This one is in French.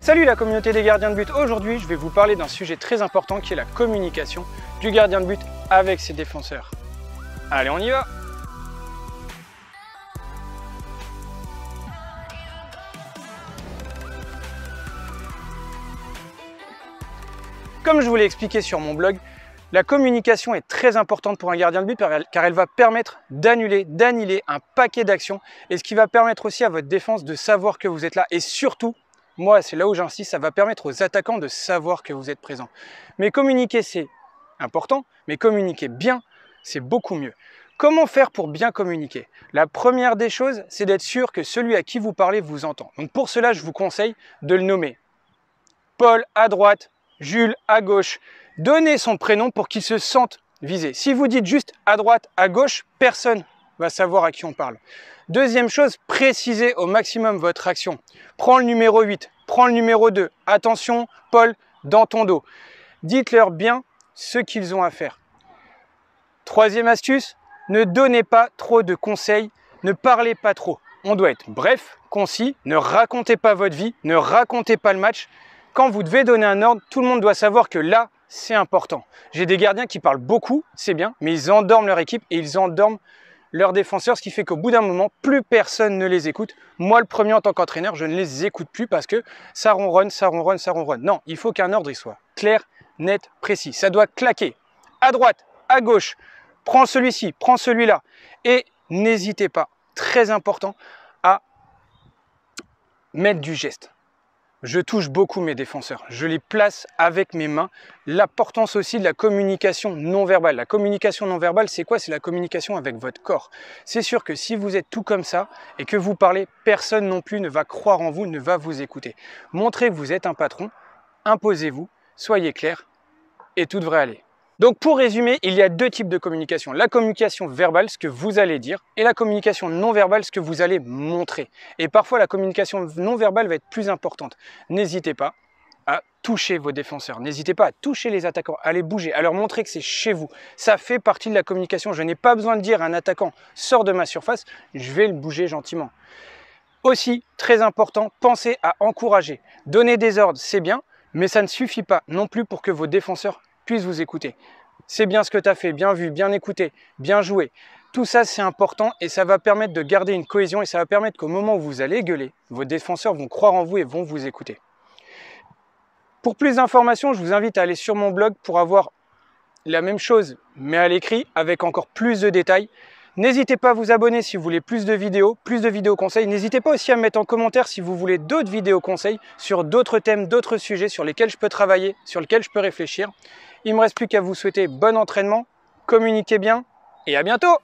Salut la communauté des gardiens de but, aujourd'hui je vais vous parler d'un sujet très important qui est la communication du gardien de but avec ses défenseurs. Allez, on y va! Comme je vous l'ai expliqué sur mon blog, la communication est très importante pour un gardien de but car elle va permettre d'annihiler un paquet d'actions et ce qui va permettre aussi à votre défense de savoir que vous êtes là et surtout, moi c'est là où j'insiste, ça va permettre aux attaquants de savoir que vous êtes présent. Mais communiquer c'est important, mais communiquer bien c'est beaucoup mieux. Comment faire pour bien communiquer? La première des choses, c'est d'être sûr que celui à qui vous parlez vous entend. Donc pour cela, je vous conseille de le nommer. Paul à droite, Jules à gauche. Donnez son prénom pour qu'il se sente visé. Si vous dites juste à droite, à gauche, personne va savoir à qui on parle. Deuxième chose, précisez au maximum votre action. Prends le numéro 8, prends le numéro 2. Attention, Paul, dans ton dos. Dites-leur bien ce qu'ils ont à faire. Troisième astuce, ne donnez pas trop de conseils, ne parlez pas trop. On doit être bref, concis, ne racontez pas votre vie, ne racontez pas le match. Quand vous devez donner un ordre, tout le monde doit savoir que là, c'est important. J'ai des gardiens qui parlent beaucoup, c'est bien, mais ils endorment leur équipe et ils endorment leurs défenseurs, ce qui fait qu'au bout d'un moment, plus personne ne les écoute. Moi, le premier en tant qu'entraîneur, je ne les écoute plus parce que ça ronronne, ça ronronne, ça ronronne. Non, il faut qu'un ordre il soit clair, net, précis. Ça doit claquer à droite, à gauche. Prends celui-ci, prends celui-là. Et n'hésitez pas, très important, à mettre du geste. Je touche beaucoup mes défenseurs, je les place avec mes mains. L'importance aussi de la communication non verbale. La communication non verbale, c'est quoi? C'est la communication avec votre corps. C'est sûr que si vous êtes tout comme ça et que vous parlez, personne non plus ne va croire en vous, ne va vous écouter. Montrez que vous êtes un patron, imposez-vous, soyez clair et tout devrait aller. Donc pour résumer, il y a deux types de communication. La communication verbale, ce que vous allez dire, et la communication non verbale, ce que vous allez montrer. Et parfois la communication non verbale va être plus importante. N'hésitez pas à toucher vos défenseurs, n'hésitez pas à toucher les attaquants, à les bouger, à leur montrer que c'est chez vous. Ça fait partie de la communication. Je n'ai pas besoin de dire à un attaquant « sors de ma surface », je vais le bouger gentiment. Aussi, très important, pensez à encourager. Donner des ordres, c'est bien, mais ça ne suffit pas non plus pour que vos défenseurs puissent vous écouter. C'est bien ce que tu as fait, bien vu, bien écouté, bien joué. Tout ça, c'est important et ça va permettre de garder une cohésion et ça va permettre qu'au moment où vous allez gueuler, vos défenseurs vont croire en vous et vont vous écouter. Pour plus d'informations, je vous invite à aller sur mon blog pour avoir la même chose, mais à l'écrit, avec encore plus de détails. N'hésitez pas à vous abonner si vous voulez plus de vidéos conseils. N'hésitez pas aussi à me mettre en commentaire si vous voulez d'autres vidéos conseils sur d'autres thèmes, d'autres sujets sur lesquels je peux travailler, sur lesquels je peux réfléchir. Il ne me reste plus qu'à vous souhaiter bon entraînement, communiquez bien et à bientôt!